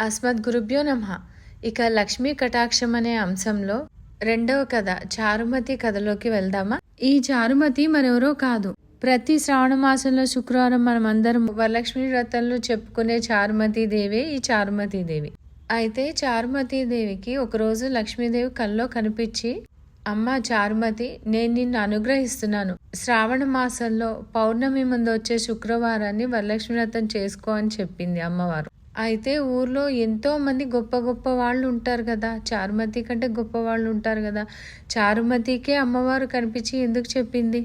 అస్మద్గురుభ్యో నమః. ఇక లక్ష్మీ కటాక్షం అనే అంశంలో రెండవ కథ చారుమతి కథలోకి వెళ్దామా. ఈ చారుమతి మరెవరో కాదు, ప్రతి శ్రావణ మాసంలో శుక్రవారం మనమందరం వరలక్ష్మి వ్రతంలో చెప్పుకునే చారుమతి దేవే ఈ చారుమతి దేవి. అయితే చారుమతి దేవికి ఒకరోజు లక్ష్మీదేవి కల్లో కనిపించి, అమ్మ చారుమతి, నేను నిన్ను అనుగ్రహిస్తున్నాను, శ్రావణ మాసంలో పౌర్ణమి ముందు వచ్చే శుక్రవారాన్ని వరలక్ష్మి వ్రతం చేసుకో అని చెప్పింది అమ్మవారు. అయితే ఊర్లో ఎంతో మంది గొప్ప గొప్ప వాళ్ళు ఉంటారు కదా, చారుమతి కంటే గొప్ప వాళ్ళు ఉంటారు కదా. చారుమతికే అమ్మవారు కనిపించి ఎందుకు చెప్పింది?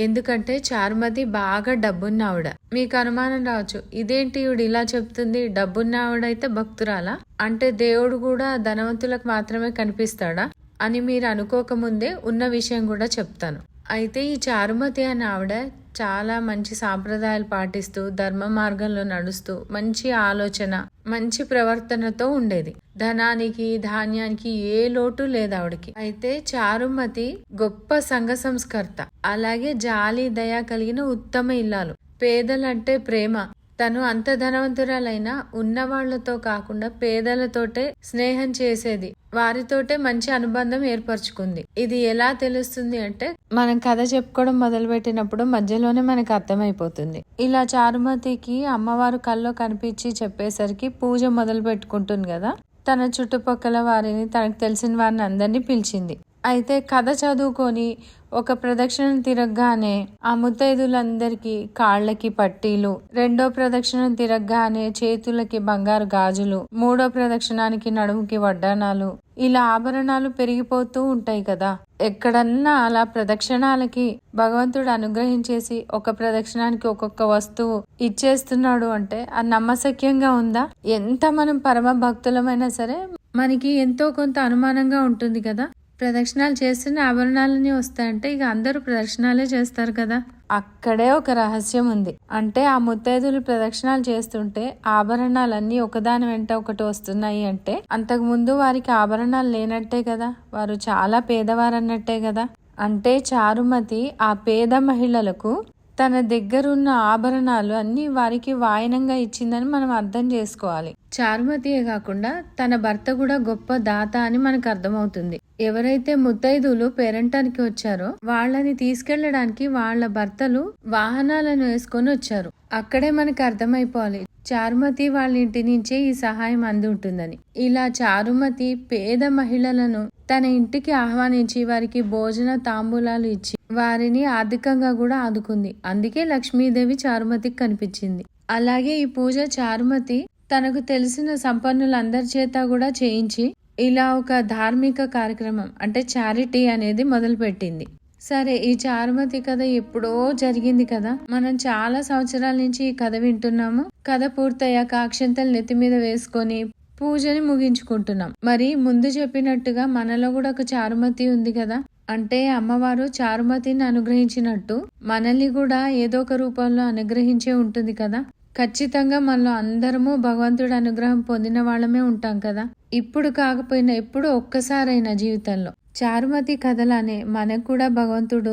ఎందుకంటే చారుమతి బాగా డబ్బున్న ఆవిడ. మీకు అనుమానం రావచ్చు, ఇదేంటి ఈవిడ ఇలా చెప్తుంది, డబ్బున్న ఆవిడైతే భక్తురాలా, అంటే దేవుడు కూడా ధనవంతులకు మాత్రమే కనిపిస్తాడా అని మీరు అనుకోకముందే ఉన్న విషయం కూడా చెప్తాను. అయితే ఈ చారుమతి అనే ఆవిడ చాలా మంచి సాంప్రదాయాలు పాటిస్తూ ధర్మ మార్గంలో నడుస్తూ మంచి ఆలోచన మంచి ప్రవర్తనతో ఉండేది. ధనానికి ధాన్యానికి ఏ లోటు లేదు ఆవిడకి. అయితే చారుమతి గొప్ప సంఘ సంస్కర్త, అలాగే జాలి దయ కలిగిన ఉత్తమ ఇల్లాలు. పేదలంటే ప్రేమ. తను అంత ధనవంతురాలైనా ఉన్నవాళ్లతో కాకుండా పేదలతోటే స్నేహం చేసేది, వారితోటే మంచి అనుబంధం ఏర్పరచుకుంది. ఇది ఎలా తెలుస్తుంది అంటే, మనం కథ చెప్పుకోవడం మొదలుపెట్టినప్పుడు మధ్యలోనే మనకు అర్థమైపోతుంది. ఇలా చారుమతికి అమ్మవారు కల్లో కనిపించి చెప్పేసరికి పూజ మొదలు పెట్టుకుంటుంది కదా. తన చుట్టుపక్కల వారిని, తనకు తెలిసిన వారిని అందరినీ పిలిచింది. అయితే కథ చదువుకొని ఒక ప్రదక్షిణ తిరగగానే ఆ ముత్తైదులందరికీ కాళ్ళకి పట్టీలు, రెండో ప్రదక్షిణ తిరగగానే చేతులకి బంగారు గాజులు, మూడో ప్రదక్షిణానికి నడుముకి వడ్డానాలు, ఇలా ఆభరణాలు పెరిగిపోతూ ఉంటాయి కదా. ఎక్కడన్నా అలా ప్రదక్షిణాలకి భగవంతుడు అనుగ్రహించేసి ఒక ప్రదక్షిణానికి ఒక్కొక్క వస్తువు ఇచ్చేస్తున్నాడు అంటే అది నమ్మశక్యంగా ఉందా? ఎంత మనం పరమ భక్తులమైనా సరే మనకి ఎంతో కొంత అనుమానంగా ఉంటుంది కదా. ప్రదక్షిణాలు చేస్తున్న ఆభరణాలని వస్తాయంటే ఇక అందరూ ప్రదక్షిణాలే చేస్తారు కదా. అక్కడే ఒక రహస్యం ఉంది. అంటే ఆ ముత్తైదులు ప్రదక్షిణాలు చేస్తుంటే ఆభరణాలన్నీ ఒకదాని వెంట ఒకటి వస్తున్నాయి అంటే అంతకు ముందు వారికి ఆభరణాలు లేనట్టే కదా, వారు చాలా పేదవారు అన్నట్టే కదా. అంటే చారుమతి ఆ పేద మహిళలకు తన దగ్గరున్న ఆభరణాలు అన్ని వారికి వాయనంగా ఇచ్చిందని మనం అర్థం చేసుకోవాలి. చారుమతియే కాకుండా తన భర్త కూడా గొప్ప దాత అని మనకు అర్థమవుతుంది. ఎవరైతే ముత్తైదులు పేరంటానికి వచ్చారో వాళ్ళని తీసుకెళ్లడానికి వాళ్ళ భర్తలు వాహనాలను వేసుకొని వచ్చారు. అక్కడే మనకు అర్థమైపోవాలి చారుమతి వాళ్ళ ఇంటి నుంచే ఈ సహాయం అంది ఉంటుందని. ఇలా చారుమతి పేద మహిళలను తన ఇంటికి ఆహ్వానించి వారికి భోజన తాంబూలాలు ఇచ్చి వారిని ఆర్థికంగా కూడా ఆదుకుంది. అందుకే లక్ష్మీదేవి చారుమతికి కనిపించింది. అలాగే ఈ పూజ చారుమతి తనకు తెలిసిన సంపన్నులందరి చేత కూడా చేయించి ఇలా ఒక ధార్మిక కార్యక్రమం అంటే చారిటీ అనేది మొదలు పెట్టింది. సరే, ఈ చారుమతి కథ ఎప్పుడో జరిగింది కదా, మనం చాలా సంవత్సరాల నుంచి ఈ కథ వింటున్నాము. కథ పూర్తయ్యాక అక్షంతలు నెత్తి మీద వేసుకొని పూజని ముగించుకుంటున్నాం. మరి ముందు చెప్పినట్టుగా మనలో కూడా ఒక చారుమతి ఉంది కదా. అంటే అమ్మవారు చారుమతిని అనుగ్రహించినట్టు మనల్ని కూడా ఏదో ఒక రూపంలో అనుగ్రహించే ఉంటుంది కదా. ఖచ్చితంగా మనలో అందరము భగవంతుడి అనుగ్రహం పొందిన వాళ్ళమే ఉంటాం కదా. ఇప్పుడు కాకపోయినా ఎప్పుడు ఒక్కసారైనా జీవితంలో చారుమతి కథలానే మనకు కూడా భగవంతుడు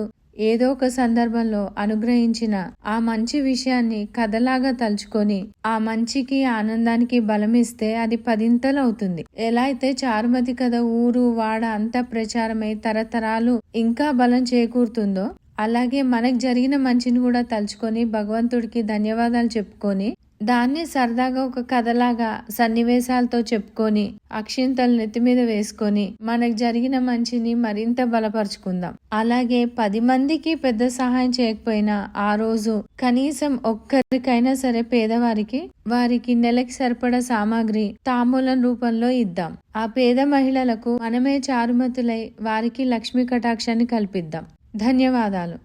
ఏదో ఒక సందర్భంలో అనుగ్రహించిన ఆ మంచి విషయాన్ని కథలాగా తలుచుకొని ఆ మంచికి ఆనందానికి బలమిస్తే అది పదింతలు అవుతుంది. ఎలా అయితే చారుమతి కథ ఊరు వాడ అంతా ప్రచారమై తరతరాలు ఇంకా బలం చేకూరుతుందో, అలాగే మనకు జరిగిన మంచిని కూడా తలుచుకొని భగవంతుడికి ధన్యవాదాలు చెప్పుకొని దాన్ని సరదాగా ఒక కథలాగా సన్నివేశాలతో చెప్పుకొని అక్షింతలు నెత్తి మీద వేసుకొని మనకు జరిగిన మంచిని మరింత బలపరుచుకుందాం. అలాగే 10 మందికి పెద్ద సహాయం చేయకపోయినా ఆ రోజు కనీసం ఒక్కరికైనా సరే పేదవారికి వారికి నెలకి సరిపడా సామాగ్రి తాంబూలం రూపంలో ఇద్దాం. ఆ పేద మహిళలకు మనమే చారుమతులై వారికి లక్ష్మీ కటాక్షాన్ని కల్పిద్దాం. ధన్యవాదాలు.